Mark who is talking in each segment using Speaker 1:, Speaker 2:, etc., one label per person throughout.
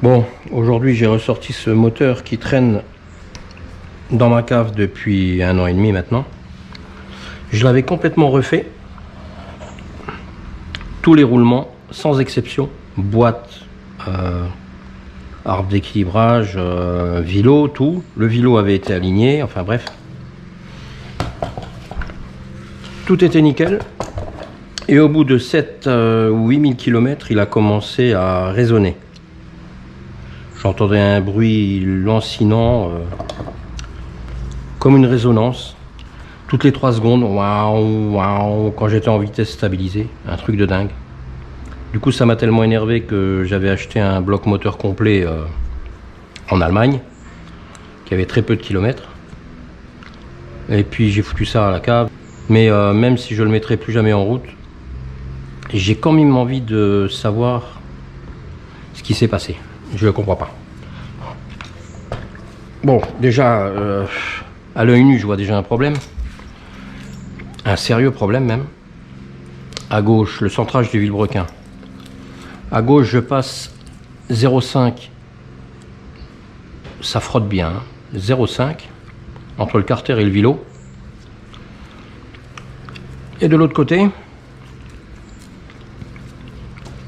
Speaker 1: Bon, aujourd'hui j'ai ressorti ce moteur qui traîne dans ma cave depuis 1 an et demi maintenant. Je l'avais complètement refait. Tous les roulements, sans exception, boîte, arbre d'équilibrage, vilo, tout. Le vilo avait été aligné, enfin bref. Tout était nickel. Et au bout de 7 ou 8000 km, il a commencé à résonner. J'entendais un bruit lancinant, comme une résonance. Toutes les 3 secondes, waouh, waouh, quand j'étais en vitesse stabilisée, un truc de dingue. Du coup, ça m'a tellement énervé que j'avais acheté un bloc moteur complet en Allemagne, qui avait très peu de kilomètres. Et puis j'ai foutu ça à la cave. Mais même si je le mettrai plus jamais en route, j'ai quand même envie de savoir ce qui s'est passé. Je ne comprends pas. Bon, déjà, à l'œil nu, je vois déjà un problème. Un sérieux problème même. À gauche, le centrage du vilebrequin. À gauche, je passe 0,5. Ça frotte bien. 0,5 entre le carter et le vilo. Et de l'autre côté,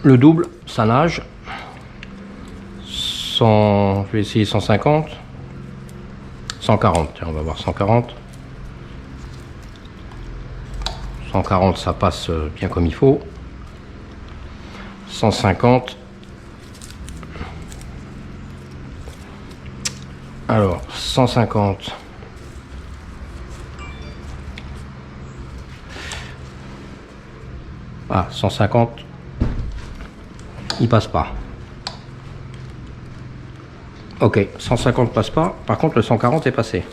Speaker 1: le double, ça nage. Je vais essayer 150. 140, tiens, on va voir 140. 140, ça passe bien comme il faut. 150. Alors, 150. Ah, 150. Il passe pas. Ok, 150 passe pas. Par contre, le 140 est passé.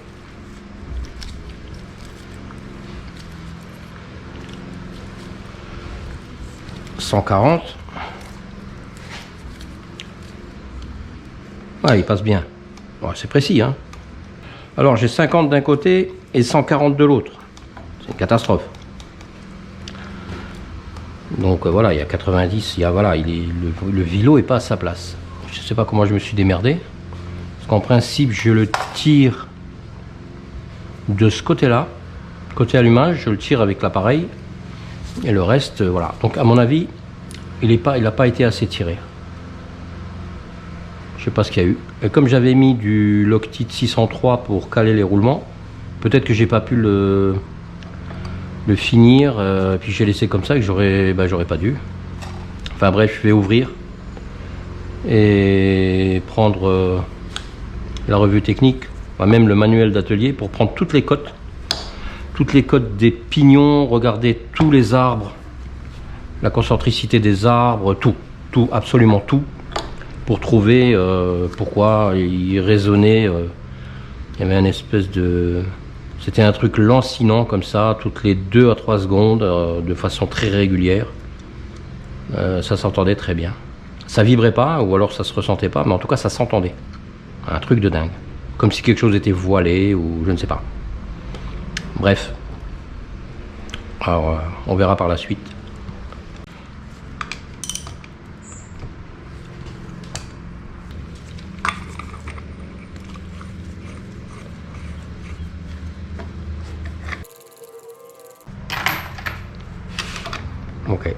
Speaker 1: « 140. Ouais, il passe bien. Bon, c'est précis, hein. Alors, j'ai 50 d'un côté et 140 de l'autre. C'est une catastrophe. Donc voilà, il y a 90. Il y a, voilà, le vilo est pas à sa place. Je sais pas comment je me suis démerdé. Parce qu'en principe, je le tire de ce côté-là. Côté allumage, je le tire avec l'appareil. Et le reste, voilà. Donc à mon avis, il n'a pas été assez tiré. Je sais pas ce qu'il y a eu. Et comme j'avais mis du Loctite 603 pour caler les roulements, peut-être que j'ai pas pu le finir. Puis j'ai laissé comme ça et que j'aurais pas dû. Enfin bref, je vais ouvrir et prendre la revue technique, enfin, même le manuel d'atelier pour prendre toutes les cotes. Toutes les cotes des pignons, regarder tous les arbres, la concentricité des arbres, tout, absolument tout, pour trouver pourquoi il résonnait. Il y avait une espèce de... C'était un truc lancinant comme ça, toutes les 2 à 3 secondes, de façon très régulière. Ça s'entendait très bien. Ça vibrait pas, ou alors ça se ressentait pas, mais en tout cas ça s'entendait. Un truc de dingue. Comme si quelque chose était voilé, ou je ne sais pas. Bref, alors on verra par la suite. Ok.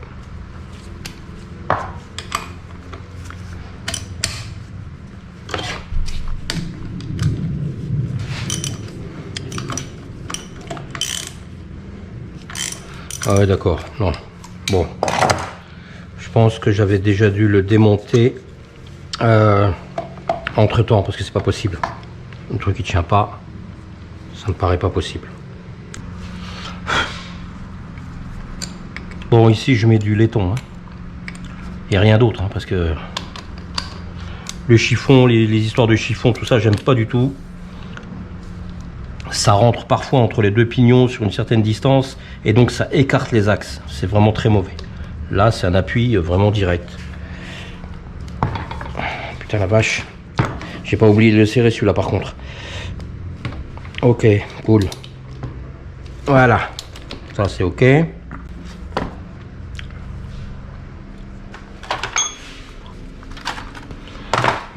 Speaker 1: Ah ouais, d'accord, non. Bon, je pense que j'avais déjà dû le démonter entre temps, parce que c'est pas possible. Un truc qui tient pas, ça me paraît pas possible. Bon, ici je mets du laiton, hein. Et rien d'autre, hein, parce que le chiffon, les histoires de chiffon, tout ça, j'aime pas du tout. Ça rentre parfois entre les 2 pignons sur une certaine distance et donc ça écarte les axes. C'est vraiment très mauvais. Là, c'est un appui vraiment direct. Putain la vache. J'ai pas oublié de le serrer celui-là par contre. Ok, cool. Voilà. Ça c'est ok.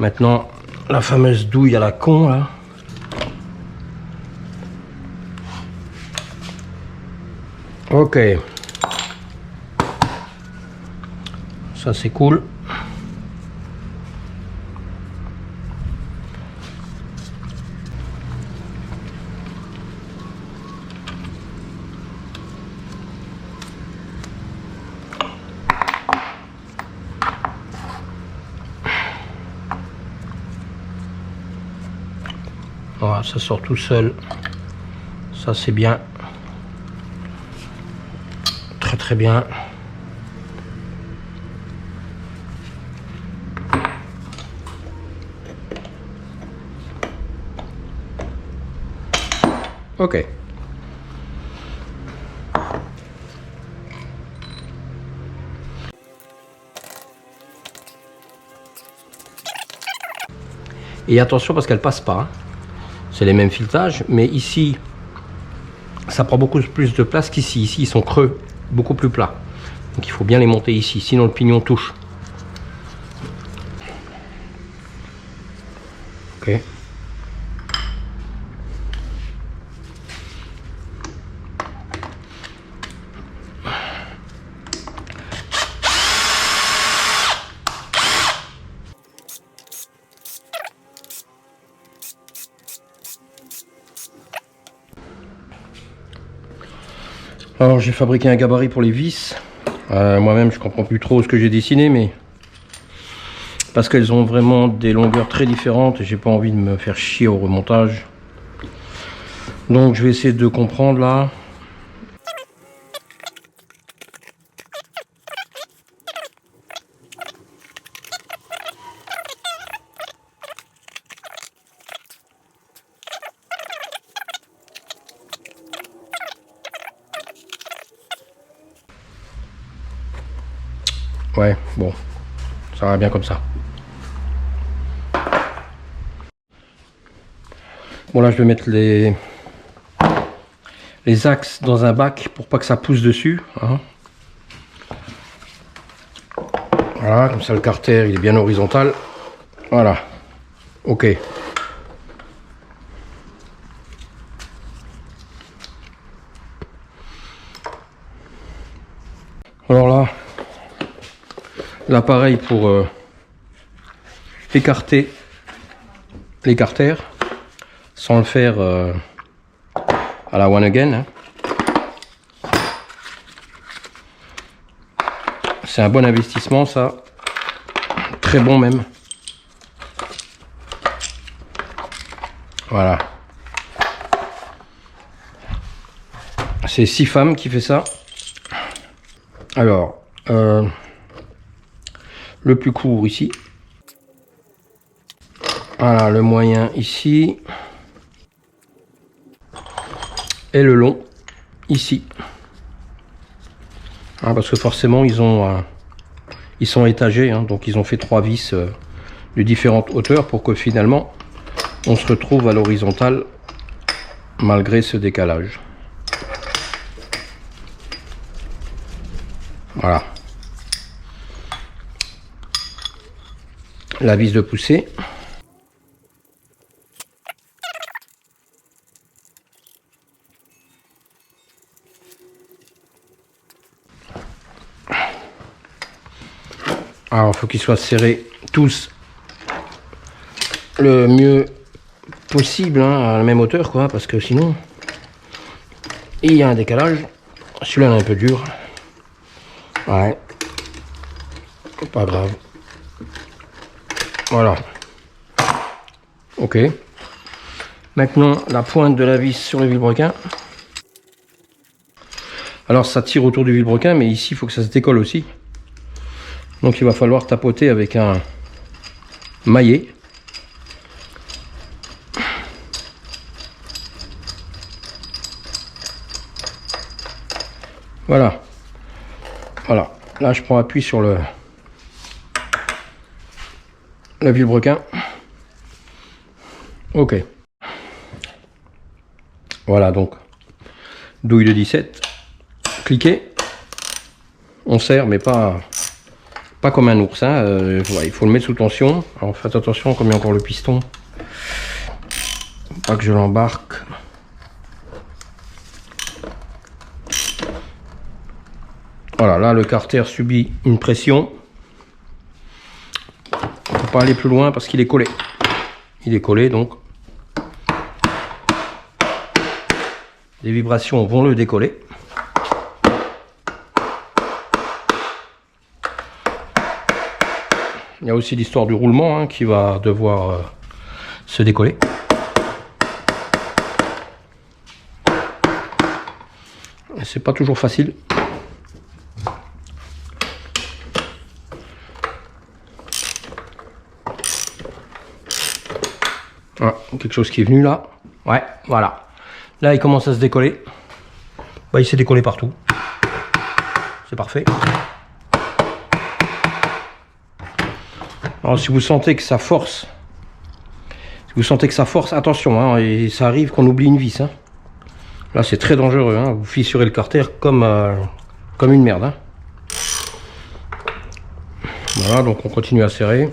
Speaker 1: Maintenant, la fameuse douille à la con là. Ok. Ça c'est cool. Voilà, ça sort tout seul. Ça c'est bien. Très très bien. Ok. Et attention parce qu'elle passe pas. C'est les mêmes filetages, mais ici, ça prend beaucoup plus de place qu'ici. Ici, ils sont creux, beaucoup plus plats. Donc il faut bien les monter ici, sinon le pignon touche. Ok. Alors j'ai fabriqué un gabarit pour les vis. Moi-même je comprends plus trop ce que j'ai dessiné, mais parce qu'elles ont vraiment des longueurs très différentes et j'ai pas envie de me faire chier au remontage. Donc je vais essayer de comprendre là. Ouais, bon, ça va bien comme ça. Bon là je vais mettre les axes dans un bac pour pas que ça pousse dessus. Hein. Voilà, comme ça le carter il est bien horizontal. Voilà, ok. Alors là, l'appareil pour écarter les carters sans le faire à la one again. Hein. C'est un bon investissement ça, très bon même. Voilà. C'est Sifam qui fait ça. Alors, le plus court ici. Voilà, le moyen ici. Et le long ici. Hein, parce que forcément, ils sont étagés. Hein, donc, ils ont fait 3 vis de différentes hauteurs pour que finalement, on se retrouve à l'horizontale malgré ce décalage. Voilà. La vis de poussée. Alors, il faut qu'ils soient serrés tous le mieux possible, hein, à la même hauteur, quoi, parce que sinon, il y a un décalage. Celui-là est un peu dur. Ouais. Pas grave. Voilà. Ok. Maintenant, la pointe de la vis sur le vilebrequin. Alors, ça tire autour du vilebrequin, mais ici, il faut que ça se décolle aussi. Donc, il va falloir tapoter avec un maillet. Voilà. Voilà. Là, je prends appui sur le vilebrequin. Ok. Voilà, donc, douille de 17. Cliquez. On serre, mais pas pas comme un ours, hein. Ouais, il faut le mettre sous tension. Alors faites attention comme il y a encore le piston. Pas que je l'embarque. Voilà, là le carter subit une pression. Il ne faut pas aller plus loin parce qu'il est collé. Il est collé donc. Les vibrations vont le décoller. Il y a aussi l'histoire du roulement hein, qui va devoir se décoller. C'est pas toujours facile. Voilà, quelque chose qui est venu là. Ouais, voilà. Là, il commence à se décoller. Bah, il s'est décollé partout. C'est parfait. Alors, si vous sentez que ça force, attention, hein, et ça arrive qu'on oublie une vis. Hein. Là, c'est très dangereux. Hein. Vous fissurez le carter comme une merde. Hein. Voilà, donc on continue à serrer.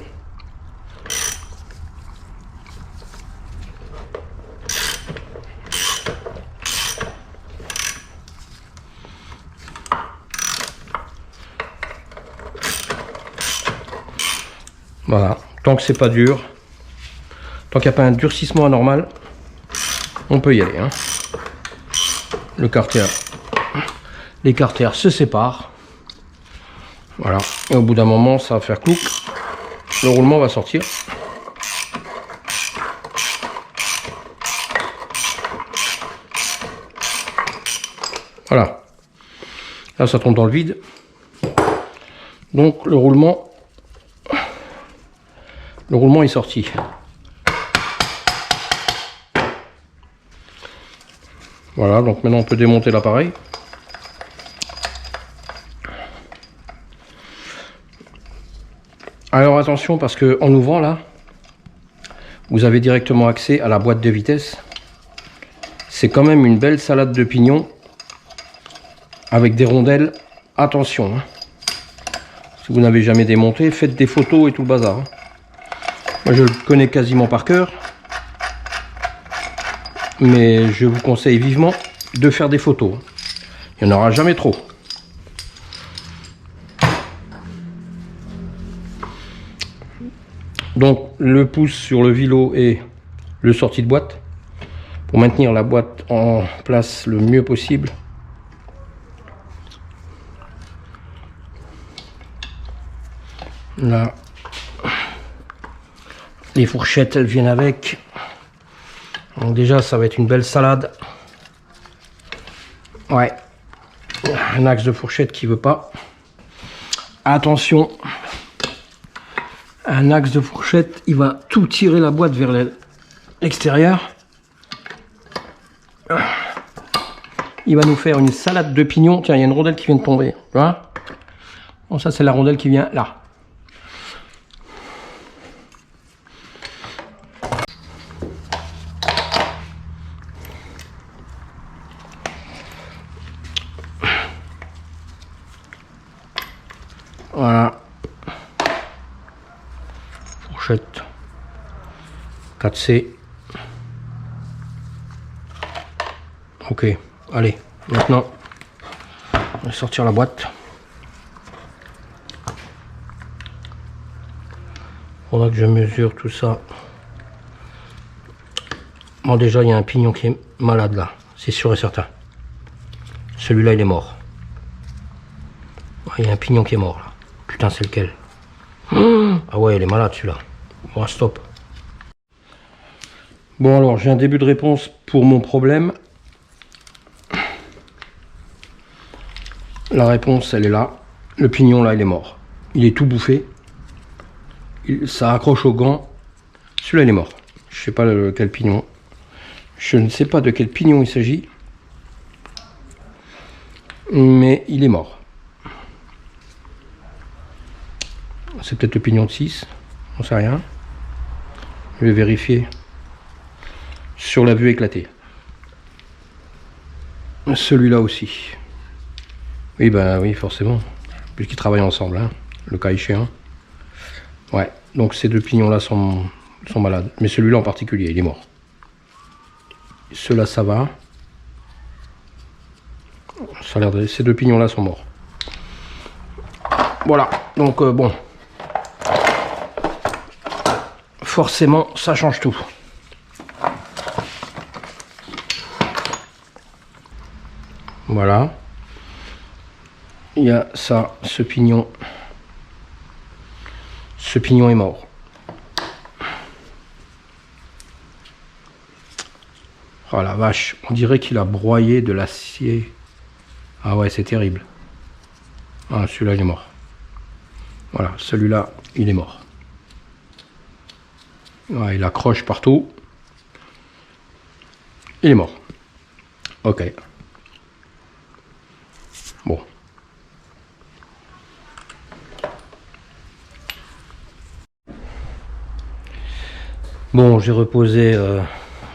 Speaker 1: Voilà, tant que c'est pas dur, tant qu'il n'y a pas un durcissement anormal, on peut y aller. Hein. Le carter, les carters se séparent. Voilà, et au bout d'un moment, ça va faire clouc. Le roulement va sortir. Voilà, là ça tombe dans le vide. Donc le roulement est sorti. Voilà, donc maintenant on peut démonter l'appareil. Alors attention parce que en ouvrant là, vous avez directement accès à la boîte de vitesse. C'est quand même une belle salade de pignons avec des rondelles. Attention, hein. Si vous n'avez jamais démonté, faites des photos et tout le bazar. Hein. Moi je le connais quasiment par cœur, mais je vous conseille vivement de faire des photos. Il n'y en aura jamais trop. Donc le pouce sur le vilo et le sortie de boîte pour maintenir la boîte en place le mieux possible. Là, les fourchettes elles viennent avec. Donc déjà ça va être une belle salade. Ouais, un axe de fourchette qui veut pas. Attention, un axe de fourchette, il va tout tirer la boîte vers l'extérieur. Il va nous faire une salade de pignons. Tiens, il y a une rondelle qui vient de tomber. Tu vois? Bon, ça c'est la rondelle qui vient là. Voilà. Fourchette 4C. Ok, allez, maintenant on va sortir la boîte. Faudra que je mesure tout ça. Bon, déjà il y a un pignon qui est malade là, c'est sûr et certain. Celui-là il est mort. Il y a un pignon qui est mort là. Putain, c'est lequel? Ah ouais, il est malade celui-là. Bon, stop. Bon, alors j'ai un début de réponse pour mon problème. La réponse, elle est là. Le pignon là, il est mort. Il est tout bouffé. Ça accroche au gant. Celui-là, il est mort. Je sais pas quel pignon. Je ne sais pas de quel pignon il s'agit. Mais il est mort. C'est peut-être le pignon de 6, on sait rien. Je vais vérifier sur la vue éclatée. Celui-là aussi. Oui, ben oui, forcément, puisqu'ils travaillent ensemble. Hein. le cas échéant. Ouais, donc ces deux pignons là sont malades, mais celui-là en particulier, il est mort. Ceux-là ça va. Ça a l'air de... Ces deux pignons là sont morts. Voilà, donc bon. Forcément, ça change tout. Voilà. Il y a ça, ce pignon. Ce pignon est mort. Oh la vache, on dirait qu'il a broyé de l'acier. Ah ouais, c'est terrible. Ah, celui-là, il est mort. Voilà, celui-là, il est mort. Ouais, il accroche partout. Il est mort. Ok. Bon. Bon, j'ai reposé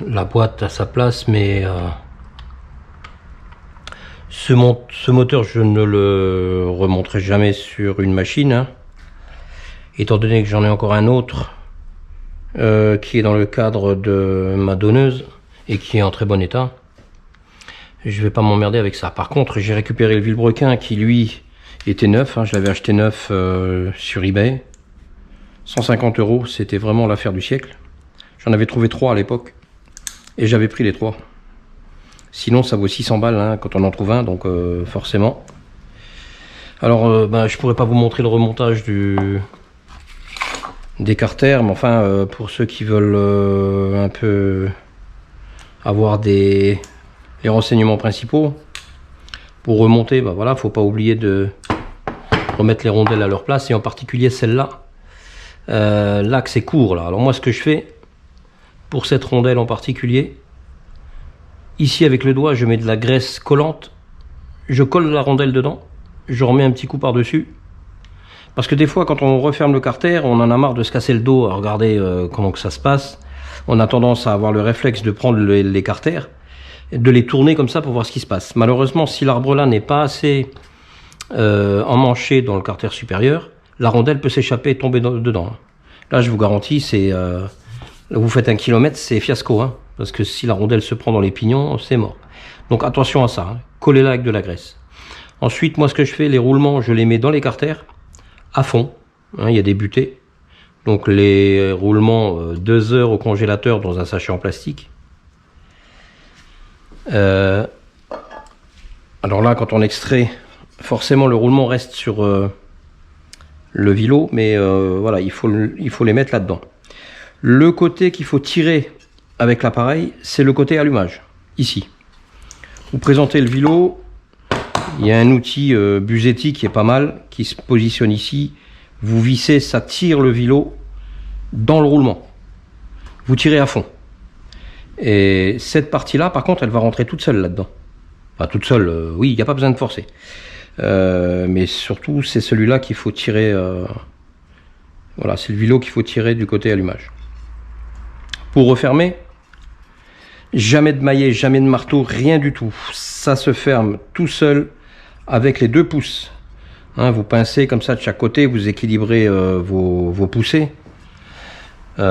Speaker 1: la boîte à sa place, mais ce moteur, je ne le remonterai jamais sur une machine, hein, étant donné que j'en ai encore un autre qui est dans le cadre de ma donneuse et qui est en très bon état. Je vais pas m'emmerder avec ça. Par contre, j'ai récupéré le vilebrequin qui lui était neuf, hein, je l'avais acheté neuf sur eBay, 150 €, c'était vraiment l'affaire du siècle. J'en avais trouvé 3 à l'époque et j'avais pris les 3. Sinon ça vaut 600 balles hein, quand on en trouve un, donc forcément. Alors je pourrais pas vous montrer le remontage des carters, mais enfin pour ceux qui veulent un peu avoir les renseignements principaux, pour remonter, voilà, faut pas oublier de remettre les rondelles à leur place, et en particulier celle-là. L'axe est court là. Alors moi ce que je fais pour cette rondelle en particulier, ici avec le doigt je mets de la graisse collante, je colle la rondelle dedans, je remets un petit coup par dessus, parce que des fois quand on referme le carter, on en a marre de se casser le dos à regarder comment que ça se passe. On a tendance à avoir le réflexe de prendre les carters, de les tourner comme ça pour voir ce qui se passe. Malheureusement, si l'arbre là n'est pas assez emmanché dans le carter supérieur, la rondelle peut s'échapper et tomber dedans. Là je vous garantis, c'est vous faites 1 kilomètre, c'est fiasco, hein, parce que si la rondelle se prend dans les pignons, c'est mort. Donc attention à ça, hein. Collez-la avec de la graisse. Ensuite, moi ce que je fais, les roulements, je les mets dans les carters à fond, hein, il y a des butées. Donc les roulements 2 heures au congélateur dans un sachet en plastique. Alors là, quand on extrait, forcément le roulement reste sur le vilo, mais voilà, il faut les mettre là-dedans. Le côté qu'il faut tirer avec l'appareil, c'est le côté allumage, ici. Vous présentez le vilo, il y a un outil Busetti qui est pas mal, qui se positionne ici. Vous vissez, ça tire le vilo dans le roulement. Vous tirez à fond. Et cette partie-là, par contre, elle va rentrer toute seule là-dedans. Enfin, toute seule, oui, il n'y a pas besoin de forcer. Mais surtout, c'est celui-là qu'il faut tirer. Voilà, c'est le vilo qu'il faut tirer du côté allumage. Pour refermer, jamais de maillet, jamais de marteau, rien du tout. Ça se ferme tout seul avec les 2 pouces. Hein, vous pincez comme ça de chaque côté, vous équilibrez vos poussées. Vous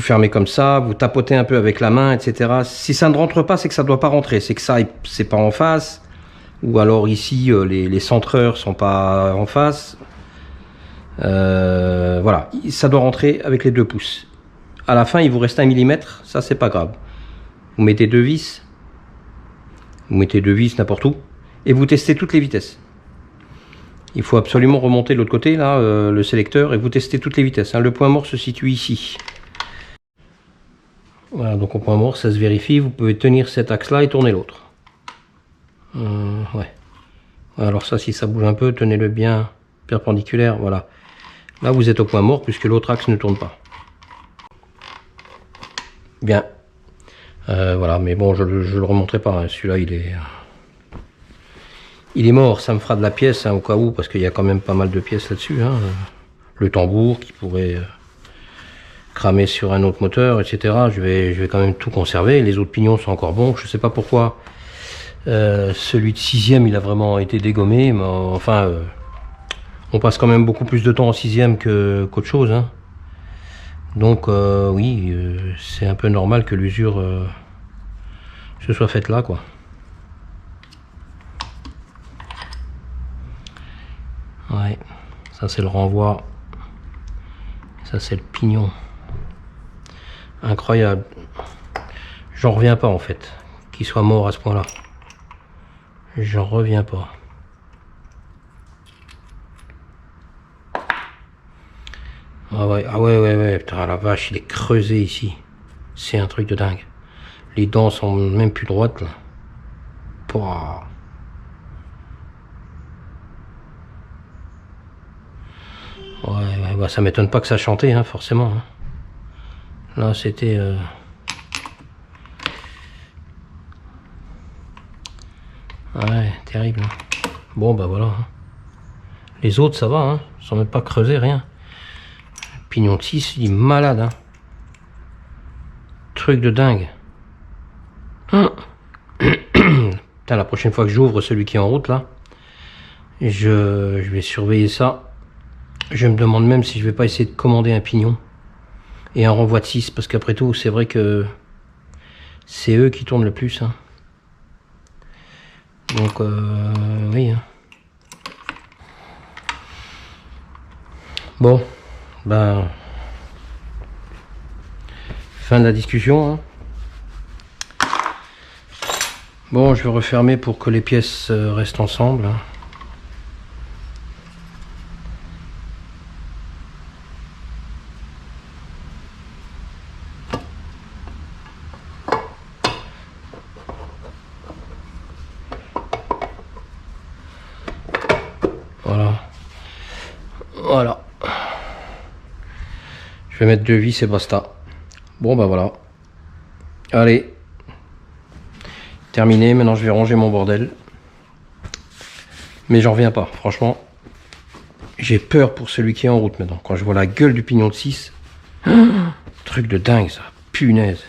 Speaker 1: fermez comme ça, vous tapotez un peu avec la main, etc. Si ça ne rentre pas, c'est que ça ne doit pas rentrer. C'est que ça, c'est pas en face. Ou alors ici, les centreurs sont pas en face. Voilà, ça doit rentrer avec les 2 pouces. À la fin, il vous reste 1 mm, ça c'est pas grave. Vous mettez 2 vis. Vous mettez 2 vis n'importe où. Et vous testez toutes les vitesses. Il faut absolument remonter de l'autre côté, là, le sélecteur, et vous testez toutes les vitesses. Hein. Le point mort se situe ici. Voilà, donc au point mort, ça se vérifie. Vous pouvez tenir cet axe-là et tourner l'autre. Ouais. Alors ça, si ça bouge un peu, tenez-le bien perpendiculaire. Voilà. Là, vous êtes au point mort puisque l'autre axe ne tourne pas. Bien. Voilà, mais bon, je le remonterai pas. Hein. Celui-là, il est mort. Ça me fera de la pièce, hein, au cas où, parce qu'il y a quand même pas mal de pièces là-dessus. Hein. Le tambour qui pourrait cramer sur un autre moteur, etc. Je vais quand même tout conserver. Les autres pignons sont encore bons. Je sais pas pourquoi celui de 6e il a vraiment été dégommé, mais enfin On passe quand même beaucoup plus de temps en 6e qu'autre chose, hein. Donc oui, c'est un peu normal que l'usure se soit faite là, quoi. Ouais, ça c'est le renvoi, ça c'est le pignon. Incroyable. J'en reviens pas en fait, qu'il soit mort à ce point-là. J'en reviens pas. Ah ouais, putain, la vache, il est creusé ici. C'est un truc de dingue. Les dents sont même plus droites là. Pouah. Ouais, bah ça m'étonne pas que ça chantait, hein, forcément. Hein. Là, c'était... Ouais, terrible. Hein. Bon, bah voilà. Hein. Les autres, ça va, hein. Ils sont même pas creusés, rien. Pignon de 6, il est malade. Hein. Truc de dingue. Putain, la prochaine fois que j'ouvre celui qui est en route, là, je vais surveiller ça. Je me demande même si je vais pas essayer de commander un pignon et un renvoi de 6, parce qu'après tout, c'est vrai que c'est eux qui tournent le plus. Hein. Donc, oui. Hein. Bon, ben, fin de la discussion. Hein. Bon, je vais refermer pour que les pièces restent ensemble. Hein. Voilà. Je vais mettre 2 vis et basta. Bon bah voilà. Allez. Terminé. Maintenant je vais ranger mon bordel. Mais j'en reviens pas. Franchement. J'ai peur pour celui qui est en route maintenant. Quand je vois la gueule du pignon de 6. Truc de dingue ça. Punaise.